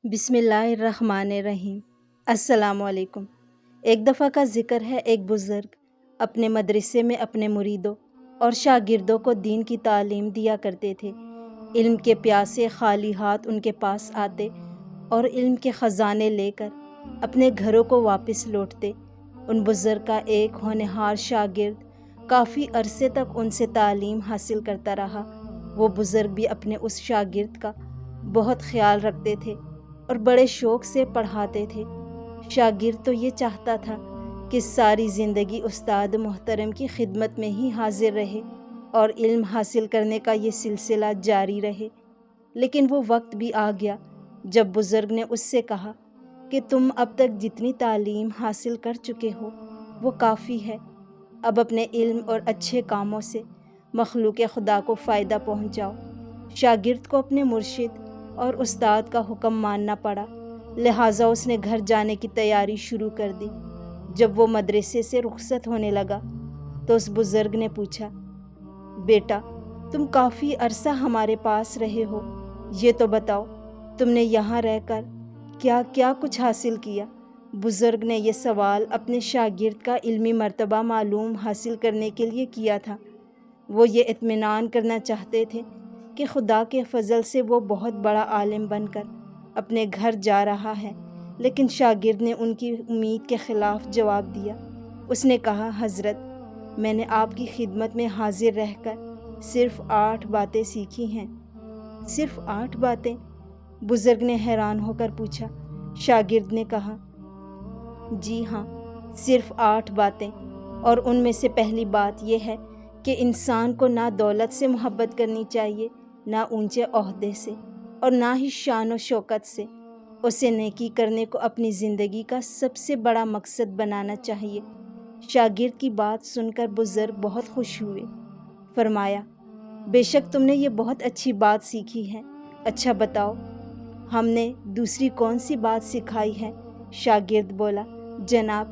بسم اللہ الرحمن الرحیم۔ السلام علیکم۔ ایک دفعہ کا ذکر ہے، ایک بزرگ اپنے مدرسے میں اپنے مریدوں اور شاگردوں کو دین کی تعلیم دیا کرتے تھے۔ علم کے پیاسے خالی ہاتھ ان کے پاس آتے اور علم کے خزانے لے کر اپنے گھروں کو واپس لوٹتے۔ ان بزرگ کا ایک ہونہار شاگرد کافی عرصے تک ان سے تعلیم حاصل کرتا رہا۔ وہ بزرگ بھی اپنے اس شاگرد کا بہت خیال رکھتے تھے اور بڑے شوق سے پڑھاتے تھے۔ شاگرد تو یہ چاہتا تھا کہ ساری زندگی استاد محترم کی خدمت میں ہی حاضر رہے اور علم حاصل کرنے کا یہ سلسلہ جاری رہے، لیکن وہ وقت بھی آ گیا جب بزرگ نے اس سے کہا کہ تم اب تک جتنی تعلیم حاصل کر چکے ہو وہ کافی ہے، اب اپنے علم اور اچھے کاموں سے مخلوق خدا کو فائدہ پہنچاؤ۔ شاگرد کو اپنے مرشد اور استاد کا حکم ماننا پڑا، لہٰذا اس نے گھر جانے کی تیاری شروع کر دی۔ جب وہ مدرسے سے رخصت ہونے لگا تو اس بزرگ نے پوچھا، بیٹا تم کافی عرصہ ہمارے پاس رہے ہو، یہ تو بتاؤ تم نے یہاں رہ کر کیا کیا کچھ حاصل کیا؟ بزرگ نے یہ سوال اپنے شاگرد کا علمی مرتبہ معلوم حاصل کرنے کے لیے کیا تھا۔ وہ یہ اطمینان کرنا چاہتے تھے کہ خدا کے فضل سے وہ بہت بڑا عالم بن کر اپنے گھر جا رہا ہے، لیکن شاگرد نے ان کی امید کے خلاف جواب دیا۔ اس نے کہا، حضرت میں نے آپ کی خدمت میں حاضر رہ کر صرف 8 باتیں سیکھی ہیں۔ صرف 8 باتیں؟ بزرگ نے حیران ہو کر پوچھا۔ شاگرد نے کہا، جی ہاں، صرف 8 باتیں، اور ان میں سے پہلی بات یہ ہے کہ انسان کو نہ دولت سے محبت کرنی چاہیے، نہ اونچے عہدے سے، اور نہ ہی شان و شوکت سے۔ اسے نیکی کرنے کو اپنی زندگی کا سب سے بڑا مقصد بنانا چاہیے۔ شاگرد کی بات سن کر بزرگ بہت خوش ہوئے۔ فرمایا، بے شک تم نے یہ بہت اچھی بات سیکھی ہے، اچھا بتاؤ ہم نے دوسری کون سی بات سکھائی ہے؟ شاگرد بولا، جناب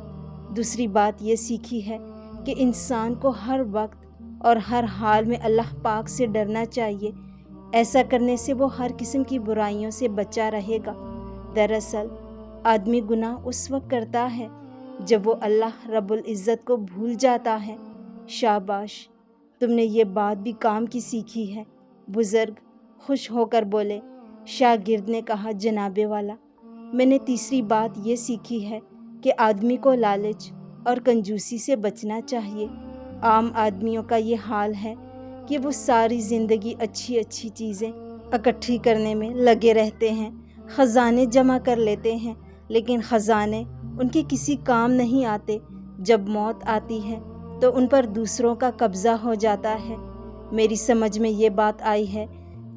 دوسری بات یہ سیکھی ہے کہ انسان کو ہر وقت اور ہر حال میں اللہ پاک سے ڈرنا چاہیے، ایسا کرنے سے وہ ہر قسم کی برائیوں سے بچا رہے گا۔ دراصل آدمی گناہ اس وقت کرتا ہے جب وہ اللہ رب العزت کو بھول جاتا ہے۔ شاباش، تم نے یہ بات بھی کام کی سیکھی ہے۔ بزرگ خوش ہو کر بولے۔ شاگرد نے کہا، جناب والا میں نے تیسری بات یہ سیکھی ہے کہ آدمی کو لالچ اور کنجوسی سے بچنا چاہیے۔ عام آدمیوں کا یہ حال ہے کہ وہ ساری زندگی اچھی اچھی چیزیں اکٹھی کرنے میں لگے رہتے ہیں، خزانے جمع کر لیتے ہیں، لیکن خزانے ان کے کسی کام نہیں آتے۔ جب موت آتی ہے تو ان پر دوسروں کا قبضہ ہو جاتا ہے۔ میری سمجھ میں یہ بات آئی ہے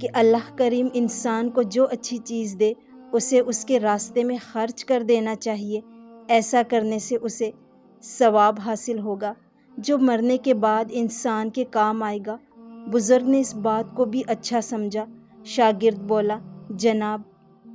کہ اللہ کریم انسان کو جو اچھی چیز دے اسے اس کے راستے میں خرچ کر دینا چاہیے، ایسا کرنے سے اسے ثواب حاصل ہوگا جو مرنے کے بعد انسان کے کام آئے گا۔ بزرگ نے اس بات کو بھی اچھا سمجھا۔ شاگرد بولا، جناب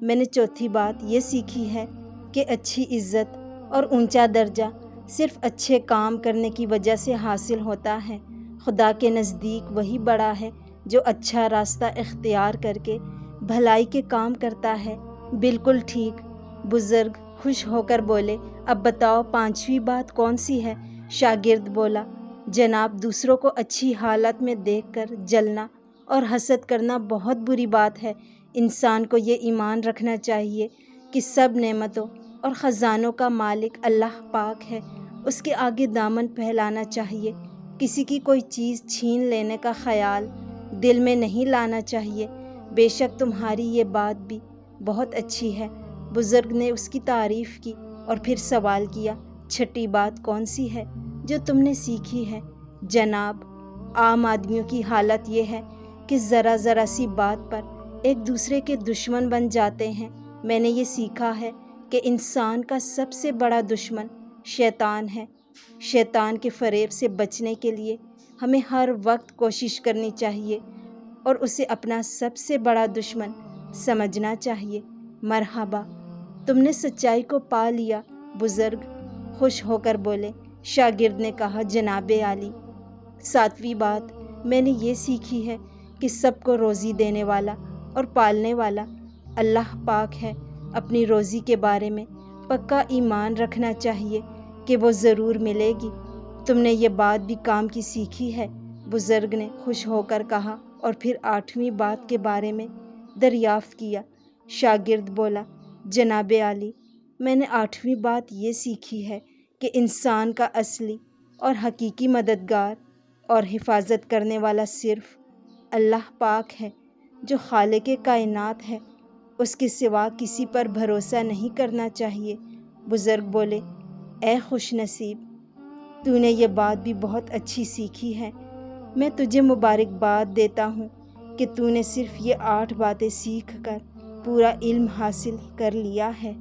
میں نے چوتھی بات یہ سیکھی ہے کہ اچھی عزت اور اونچا درجہ صرف اچھے کام کرنے کی وجہ سے حاصل ہوتا ہے۔ خدا کے نزدیک وہی بڑا ہے جو اچھا راستہ اختیار کر کے بھلائی کے کام کرتا ہے۔ بالکل ٹھیک، بزرگ خوش ہو کر بولے۔ اب بتاؤ 5ویں بات کون سی ہے؟ شاگرد بولا، جناب دوسروں کو اچھی حالت میں دیکھ کر جلنا اور حسد کرنا بہت بری بات ہے۔ انسان کو یہ ایمان رکھنا چاہیے کہ سب نعمتوں اور خزانوں کا مالک اللہ پاک ہے، اس کے آگے دامن پھیلانا چاہیے۔ کسی کی کوئی چیز چھین لینے کا خیال دل میں نہیں لانا چاہیے۔ بے شک تمہاری یہ بات بھی بہت اچھی ہے۔ بزرگ نے اس کی تعریف کی اور پھر سوال کیا، 6ٹھی بات کون سی ہے جو تم نے سیکھی ہے؟ جناب عام آدمیوں کی حالت یہ ہے کہ ذرا ذرا سی بات پر ایک دوسرے کے دشمن بن جاتے ہیں۔ میں نے یہ سیکھا ہے کہ انسان کا سب سے بڑا دشمن شیطان ہے۔ شیطان کے فریب سے بچنے کے لیے ہمیں ہر وقت کوشش کرنی چاہیے اور اسے اپنا سب سے بڑا دشمن سمجھنا چاہیے۔ مرحبا، تم نے سچائی کو پا لیا، بزرگ خوش ہو کر بولے۔ شاگرد نے کہا، جناب عالی 7ویں بات میں نے یہ سیکھی ہے کہ سب کو روزی دینے والا اور پالنے والا اللہ پاک ہے۔ اپنی روزی کے بارے میں پکا ایمان رکھنا چاہیے کہ وہ ضرور ملے گی۔ تم نے یہ بات بھی کام کی سیکھی ہے، بزرگ نے خوش ہو کر کہا، اور پھر 8ویں بات کے بارے میں دریافت کیا۔ شاگرد بولا، جناب عالی، میں نے 8ویں بات یہ سیکھی ہے کہ انسان کا اصلی اور حقیقی مددگار اور حفاظت کرنے والا صرف اللہ پاک ہے، جو خالق کائنات ہے۔ اس کے سوا کسی پر بھروسہ نہیں کرنا چاہیے۔ بزرگ بولے، اے خوش نصیب، تو نے یہ بات بھی بہت اچھی سیکھی ہے۔ میں تجھے مبارکباد دیتا ہوں کہ تو نے صرف یہ 8 باتیں سیکھ کر پورا علم حاصل کر لیا ہے۔